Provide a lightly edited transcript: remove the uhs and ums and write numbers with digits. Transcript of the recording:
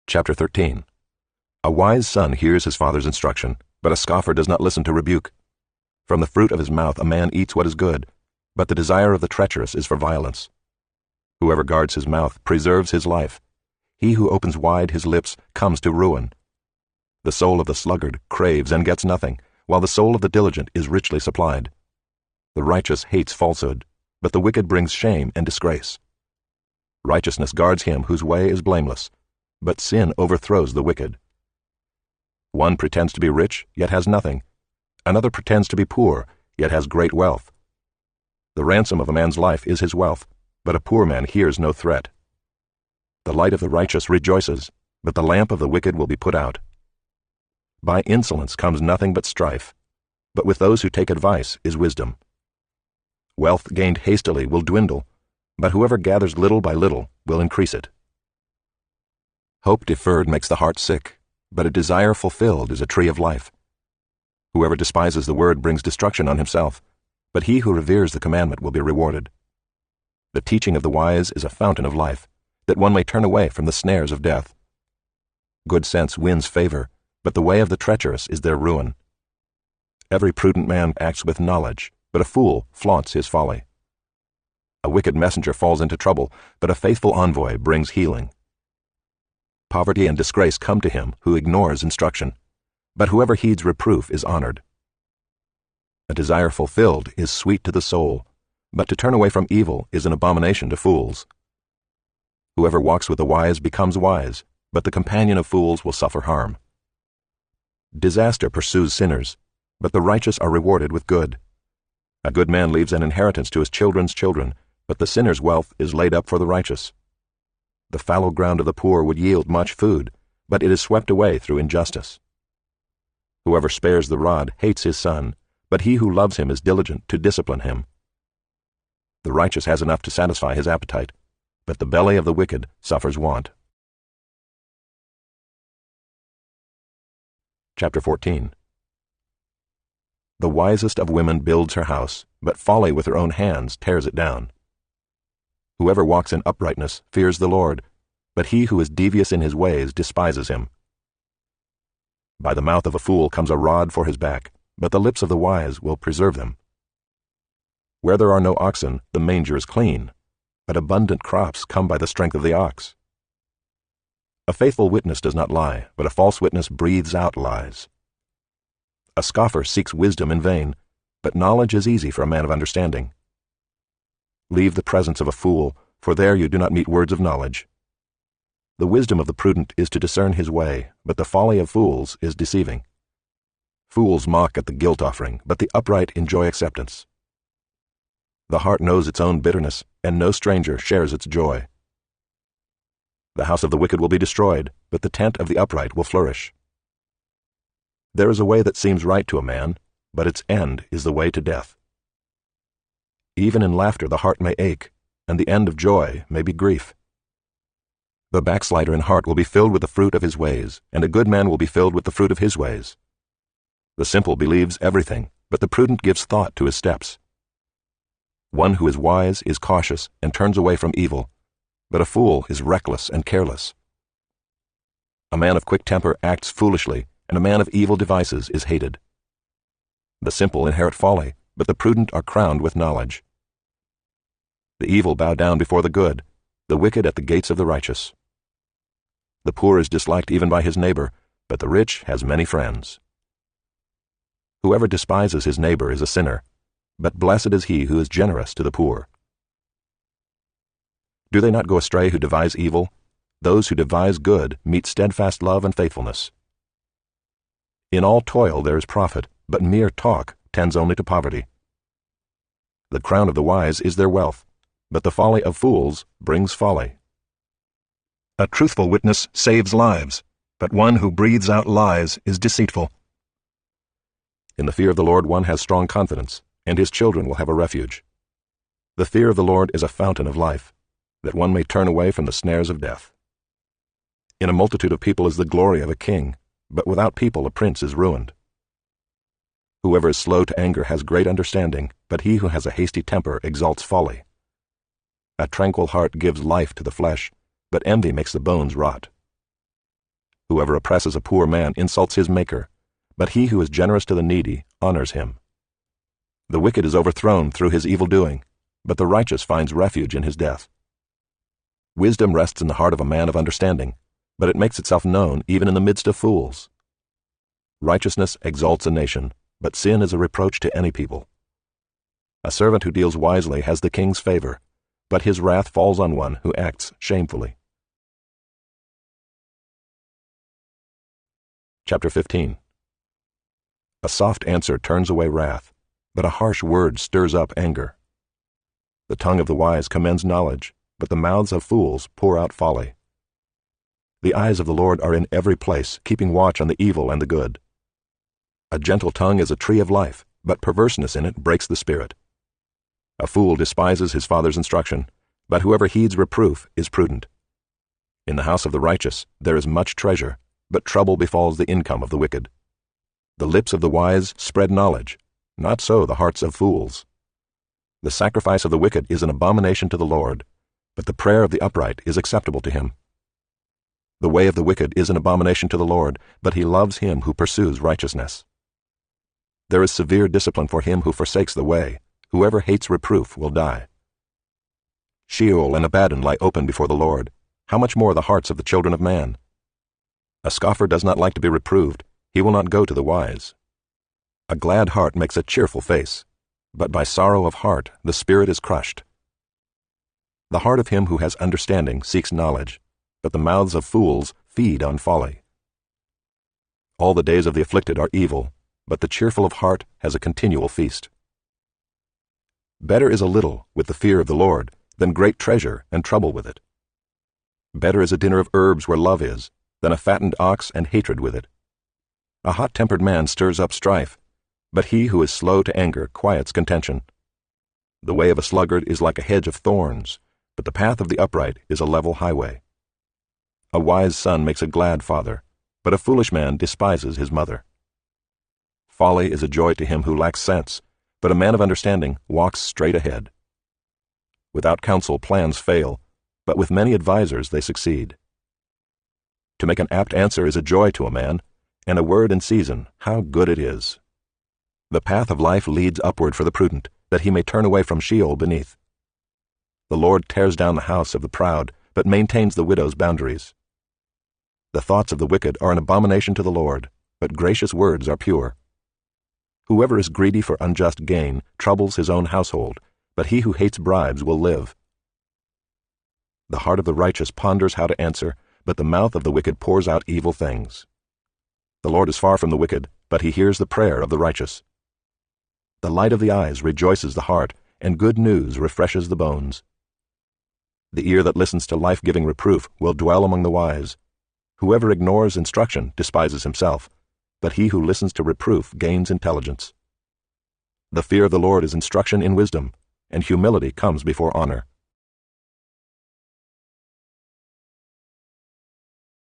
Chapter 13. A wise son hears his father's instruction, but a scoffer does not listen to rebuke. From the fruit of his mouth a man eats what is good, but the desire of the treacherous is for violence. Whoever guards his mouth preserves his life. He who opens wide his lips comes to ruin. The soul of the sluggard craves and gets nothing, while the soul of the diligent is richly supplied. The righteous hates falsehood, but the wicked brings shame and disgrace. Righteousness guards him whose way is blameless, but sin overthrows the wicked. One pretends to be rich, yet has nothing. Another pretends to be poor, yet has great wealth. The ransom of a man's life is his wealth, but a poor man hears no threat. The light of the righteous rejoices, but the lamp of the wicked will be put out. By insolence comes nothing but strife, but with those who take advice is wisdom. Wealth gained hastily will dwindle, but whoever gathers little by little will increase it. Hope deferred makes the heart sick, but a desire fulfilled is a tree of life. Whoever despises the word brings destruction on himself, but he who reveres the commandment will be rewarded. The teaching of the wise is a fountain of life, that one may turn away from the snares of death. Good sense wins favor, but the way of the treacherous is their ruin. Every prudent man acts with knowledge, but a fool flaunts his folly. A wicked messenger falls into trouble, but a faithful envoy brings healing. Poverty and disgrace come to him who ignores instruction, but whoever heeds reproof is honored. A desire fulfilled is sweet to the soul, but to turn away from evil is an abomination to fools. Whoever walks with the wise becomes wise, but the companion of fools will suffer harm. Disaster pursues sinners, but the righteous are rewarded with good. A good man leaves an inheritance to his children's children, but the sinner's wealth is laid up for the righteous. The fallow ground of the poor would yield much food, but it is swept away through injustice. Whoever spares the rod hates his son, but he who loves him is diligent to discipline him. The righteous has enough to satisfy his appetite, but the belly of the wicked suffers want. Chapter 14. The wisest of women builds her house, but folly with her own hands tears it down. Whoever walks in uprightness fears the Lord, but he who is devious in his ways despises him. By the mouth of a fool comes a rod for his back, but the lips of the wise will preserve them. Where there are no oxen, the manger is clean, but abundant crops come by the strength of the ox. A faithful witness does not lie, but a false witness breathes out lies. A scoffer seeks wisdom in vain, but knowledge is easy for a man of understanding. Leave the presence of a fool, for there you do not meet words of knowledge. The wisdom of the prudent is to discern his way, but the folly of fools is deceiving. Fools mock at the guilt offering, but the upright enjoy acceptance. The heart knows its own bitterness, and no stranger shares its joy. The house of the wicked will be destroyed, but the tent of the upright will flourish. There is a way that seems right to a man, but its end is the way to death. Even in laughter the heart may ache, and the end of joy may be grief. The backslider in heart will be filled with the fruit of his ways, and a good man will be filled with the fruit of his ways. The simple believes everything, but the prudent gives thought to his steps. One who is wise is cautious and turns away from evil, but a fool is reckless and careless. A man of quick temper acts foolishly, and a man of evil devices is hated. The simple inherit folly, but the prudent are crowned with knowledge. The evil bow down before the good, the wicked at the gates of the righteous. The poor is disliked even by his neighbor, but the rich has many friends. Whoever despises his neighbor is a sinner, but blessed is he who is generous to the poor. Do they not go astray who devise evil? Those who devise good meet steadfast love and faithfulness. In all toil there is profit, but mere talk tends only to poverty. The crown of the wise is their wealth, but the folly of fools brings folly. A truthful witness saves lives, but one who breathes out lies is deceitful. In the fear of the Lord one has strong confidence, and his children will have a refuge. The fear of the Lord is a fountain of life, that one may turn away from the snares of death. In a multitude of people is the glory of a king, but without people a prince is ruined. Whoever is slow to anger has great understanding, but he who has a hasty temper exalts folly. A tranquil heart gives life to the flesh, but envy makes the bones rot. Whoever oppresses a poor man insults his Maker, but he who is generous to the needy honors him. The wicked is overthrown through his evil doing, but the righteous finds refuge in his death. Wisdom rests in the heart of a man of understanding, but it makes itself known even in the midst of fools. Righteousness exalts a nation, but sin is a reproach to any people. A servant who deals wisely has the king's favor, but his wrath falls on one who acts shamefully. Chapter 15. A soft answer turns away wrath, but a harsh word stirs up anger. The tongue of the wise commends knowledge, but the mouths of fools pour out folly. The eyes of the Lord are in every place, keeping watch on the evil and the good. A gentle tongue is a tree of life, but perverseness in it breaks the spirit. A fool despises his father's instruction, but whoever heeds reproof is prudent. In the house of the righteous there is much treasure, but trouble befalls the income of the wicked. The lips of the wise spread knowledge, not so the hearts of fools. The sacrifice of the wicked is an abomination to the Lord, but the prayer of the upright is acceptable to him. The way of the wicked is an abomination to the Lord, but he loves him who pursues righteousness. There is severe discipline for him who forsakes the way. Whoever hates reproof will die. Sheol and Abaddon lie open before the Lord. How much more the hearts of the children of man? A scoffer does not like to be reproved. He will not go to the wise. A glad heart makes a cheerful face, but by sorrow of heart the spirit is crushed. The heart of him who has understanding seeks knowledge, but the mouths of fools feed on folly. All the days of the afflicted are evil, but the cheerful of heart has a continual feast. Better is a little with the fear of the Lord than great treasure and trouble with it. Better is a dinner of herbs where love is than a fattened ox and hatred with it. A hot-tempered man stirs up strife, but he who is slow to anger quiets contention. The way of a sluggard is like a hedge of thorns, but the path of the upright is a level highway. A wise son makes a glad father, but a foolish man despises his mother. Folly is a joy to him who lacks sense, but a man of understanding walks straight ahead. Without counsel plans fail, but with many advisers they succeed. To make an apt answer is a joy to a man, and a word in season, how good it is. The path of life leads upward for the prudent, that he may turn away from Sheol beneath. The Lord tears down the house of the proud, but maintains the widow's boundaries. The thoughts of the wicked are an abomination to the Lord, but gracious words are pure. Whoever is greedy for unjust gain troubles his own household, but he who hates bribes will live. The heart of the righteous ponders how to answer, but the mouth of the wicked pours out evil things. The Lord is far from the wicked, but he hears the prayer of the righteous. The light of the eyes rejoices the heart, and good news refreshes the bones. The ear that listens to life-giving reproof will dwell among the wise. Whoever ignores instruction despises himself, but he who listens to reproof gains intelligence. The fear of the Lord is instruction in wisdom, and humility comes before honor.